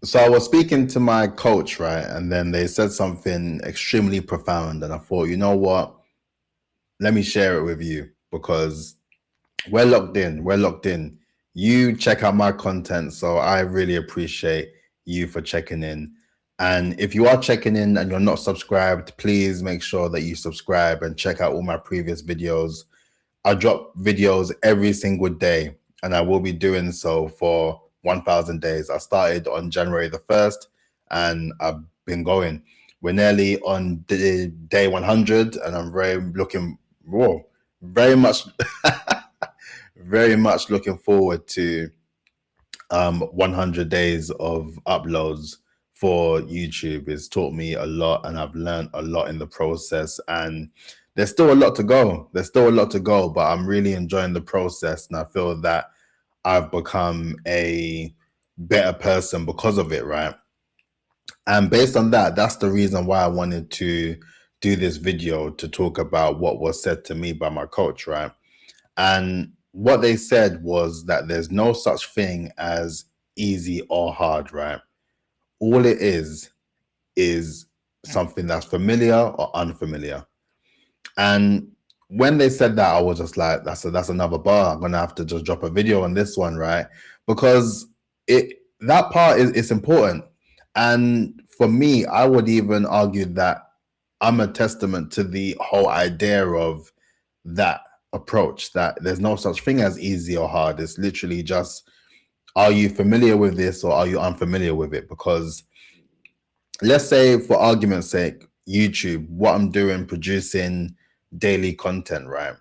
So I was speaking to my coach, right? And then they said something extremely profound. And I thought, you know what? Let me share it with you because we're locked in. We're locked in. You check out my content. So I really appreciate you for checking in. And if you are checking in and you're not subscribed, please make sure that you subscribe and check out all my previous videos. I drop videos every single day, and I will be doing so for 1,000 days. I started on January the 1st, and I've been going. We're nearly on day 100, and I'm very much, very much looking forward to 100 days of uploads for YouTube. It's taught me a lot, and I've learned a lot in the process, and there's still a lot to go. There's still a lot to go, but I'm really enjoying the process, and I feel that I've become a better person because of it, right? And based on that, that's the reason why I wanted to do this video, to talk about what was said to me by my coach, right? And what they said was that there's no such thing as easy or hard, right? All it is something that's familiar or unfamiliar. And when they said that, I was just like, that's another bar. I'm gonna have to just drop a video on this one, right? Because that part is important. And for me, I would even argue that I'm a testament to the whole idea of that approach, that there's no such thing as easy or hard. It's literally just, are you familiar with this or are you unfamiliar with it? Because let's say, for argument's sake, YouTube, what I'm doing, producing daily content, right?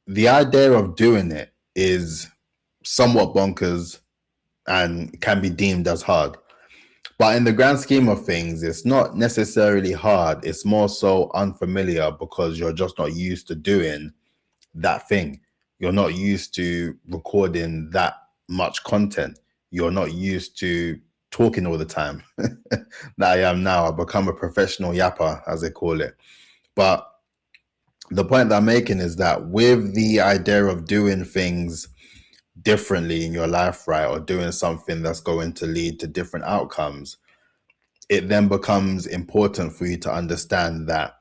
The idea of doing it is somewhat bonkers and can be deemed as hard. But in the grand scheme of things, it's not necessarily hard. It's more so unfamiliar because you're just not used to doing that thing. You're not used to recording that much content. You're not used to talking all the time that I am now. I've become a professional yapper, as they call it. But the point that I'm making is that with the idea of doing things differently in your life, right, or doing something that's going to lead to different outcomes, it then becomes important for you to understand that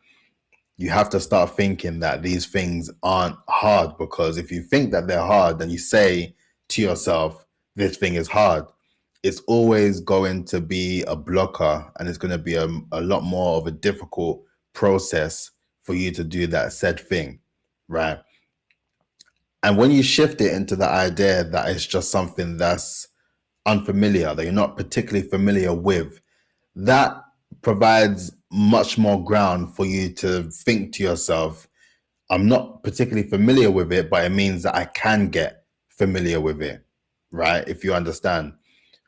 you have to start thinking that these things aren't hard, because if you think that they're hard and you say to yourself, this thing is hard, it's always going to be a blocker, and it's going to be a lot more of a difficult process for you to do that said thing, right? And when you shift it into the idea that it's just something that's unfamiliar, that you're not particularly familiar with, that provides much more ground for you to think to yourself, I'm not particularly familiar with it, but it means that I can get familiar with it, right? If you understand.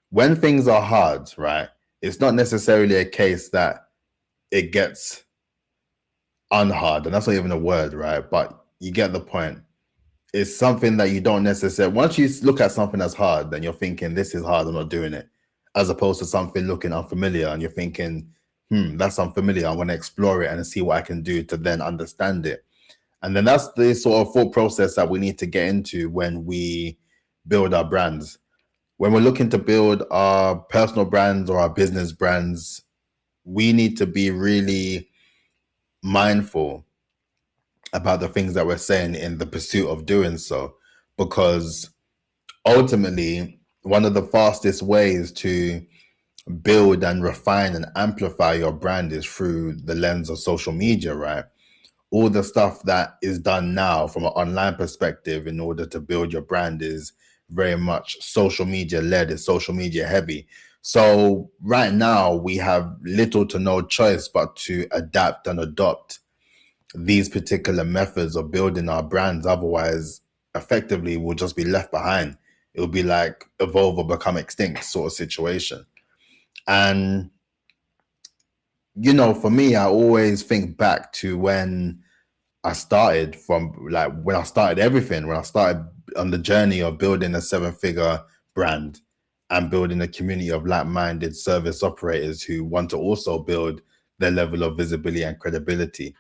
When things are hard, right, it's not necessarily a case that it gets unhard, and that's not even a word, right? But you get the point. It's something that you don't necessarily, once you look at something as hard, then you're thinking, this is hard, I'm not doing it. As opposed to something looking unfamiliar and you're thinking, that's unfamiliar, I'm going to explore it and see what I can do to then understand it. And then that's the sort of thought process that we need to get into when we build our brands. When we're looking to build our personal brands or our business brands, we need to be really mindful about the things that we're saying in the pursuit of doing so, because ultimately one of the fastest ways to build and refine and amplify your brand is through the lens of social media, right? All the stuff that is done now from an online perspective in order to build your brand is very much social media led, is social media heavy. So right now we have little to no choice but to adapt and adopt these particular methods of building our brands. Otherwise, effectively, we'll just be left behind. It'll be like evolve or become extinct sort of situation. And, you know, for me, I always think back to when I started when I started everything, when I started on the journey of building a 7-figure brand and building a community of like-minded service operators who want to also build their level of visibility and credibility.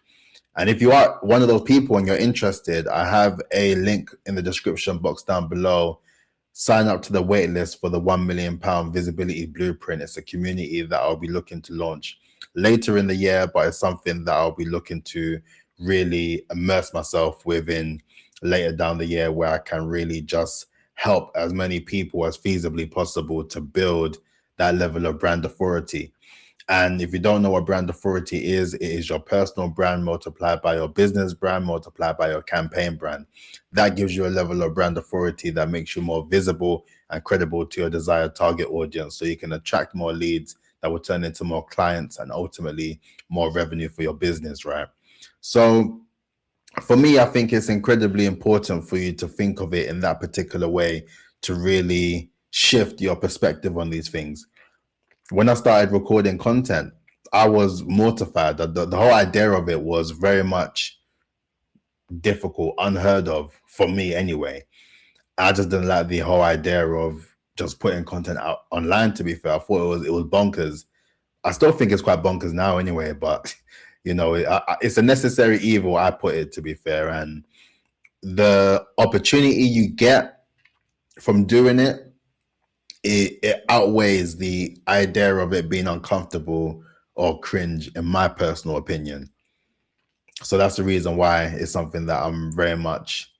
And if you are one of those people and you're interested, I have a link in the description box down below sign up to the wait list for the £1 million visibility blueprint. It's a community that I'll be looking to launch later in the year, but it's something that I'll be looking to really immerse myself within later down the year, where I can really just help as many people as feasibly possible to build that level of brand authority. And if you don't know what brand authority is, it is your personal brand multiplied by your business brand multiplied by your campaign brand. That gives you a level of brand authority that makes you more visible and credible to your desired target audience, so you can attract more leads that will turn into more clients and ultimately more revenue for your business, right? So for me, I think it's incredibly important for you to think of it in that particular way to really shift your perspective on these things. When I started recording content, I was mortified. The whole idea of it was very much difficult, unheard of for me anyway. I just didn't like the whole idea of just putting content out online, to be fair. I thought it was bonkers. I still think it's quite bonkers now anyway, but you know, it's a necessary evil, I put it, to be fair. And the opportunity you get from doing it outweighs the idea of it being uncomfortable or cringe, in my personal opinion. So that's the reason why it's something that I'm very much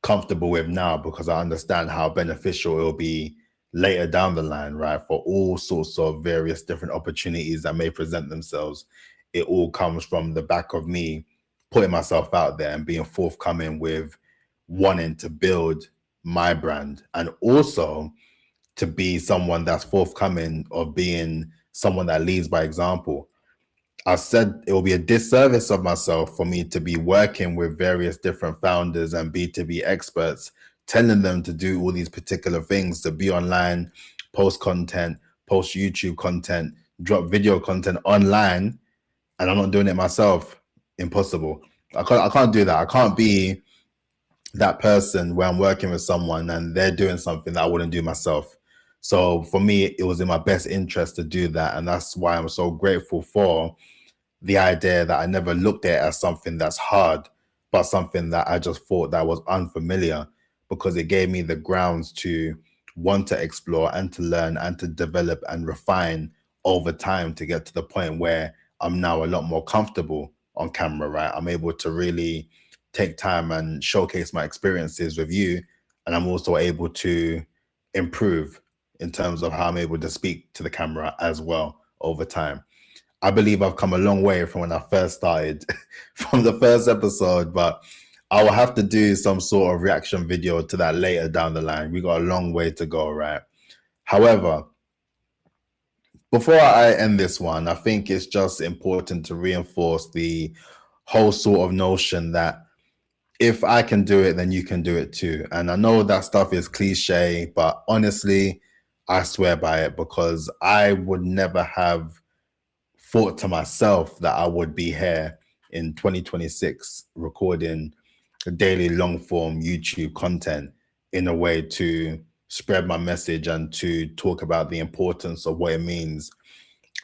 comfortable with now, because I understand how beneficial it will be later down the line, right? For all sorts of various different opportunities that may present themselves. It all comes from the back of me putting myself out there and being forthcoming with wanting to build my brand, and also to be someone that's forthcoming of being someone that leads by example. I said it will be a disservice of myself for me to be working with various different founders and B2B experts, telling them to do all these particular things, to be online, post content, post YouTube content, drop video content online, and I'm not doing it myself. Impossible. I can't do that. I can't be that person where I'm working with someone and they're doing something that I wouldn't do myself. So for me, it was in my best interest to do that. And that's why I'm so grateful for the idea that I never looked at it as something that's hard, but something that I just thought that was unfamiliar, because it gave me the grounds to want to explore and to learn and to develop and refine over time to get to the point where I'm now a lot more comfortable on camera, right? I'm able to really take time and showcase my experiences with you. And I'm also able to improve in terms of how I'm able to speak to the camera as well over time. I believe I've come a long way from when I first started, from the first episode, but I will have to do some sort of reaction video to that later down the line. We got a long way to go, right? However, before I end this one, I think it's just important to reinforce the whole sort of notion that if I can do it, then you can do it too. And I know that stuff is cliche, but honestly, I swear by it, because I would never have thought to myself that I would be here in 2026 recording daily long form YouTube content in a way to spread my message and to talk about the importance of what it means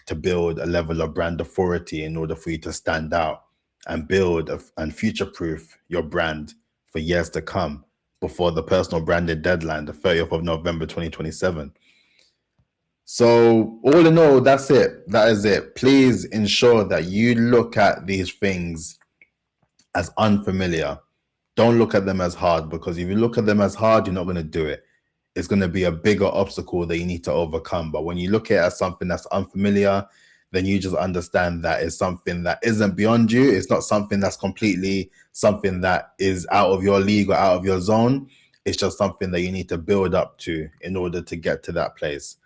to build a level of brand authority in order for you to stand out and build and future proof your brand for years to come before the personal branded deadline, the 30th of November 2027. So all in all, that's it. That is it. Please ensure that you look at these things as unfamiliar. Don't look at them as hard, because if you look at them as hard, you're not going to do it. It's going to be a bigger obstacle that you need to overcome. But when you look at it as something that's unfamiliar, then you just understand that it's something that isn't beyond you. It's not something that's completely something that is out of your league or out of your zone. It's just something that you need to build up to in order to get to that place.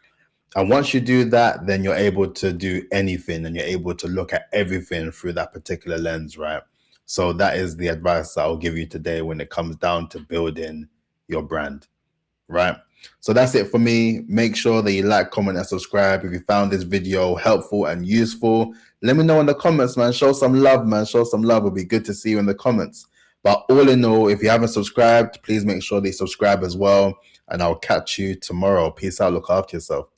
And once you do that, then you're able to do anything, and you're able to look at everything through that particular lens, right? So that is the advice that I'll give you today when it comes down to building your brand, right? So that's it for me. Make sure that you like, comment, and subscribe. If you found this video helpful and useful, let me know in the comments, man. Show some love, man. Show some love. It'll be good to see you in the comments. But all in all, if you haven't subscribed, please make sure that you subscribe as well. And I'll catch you tomorrow. Peace out. Look after yourself.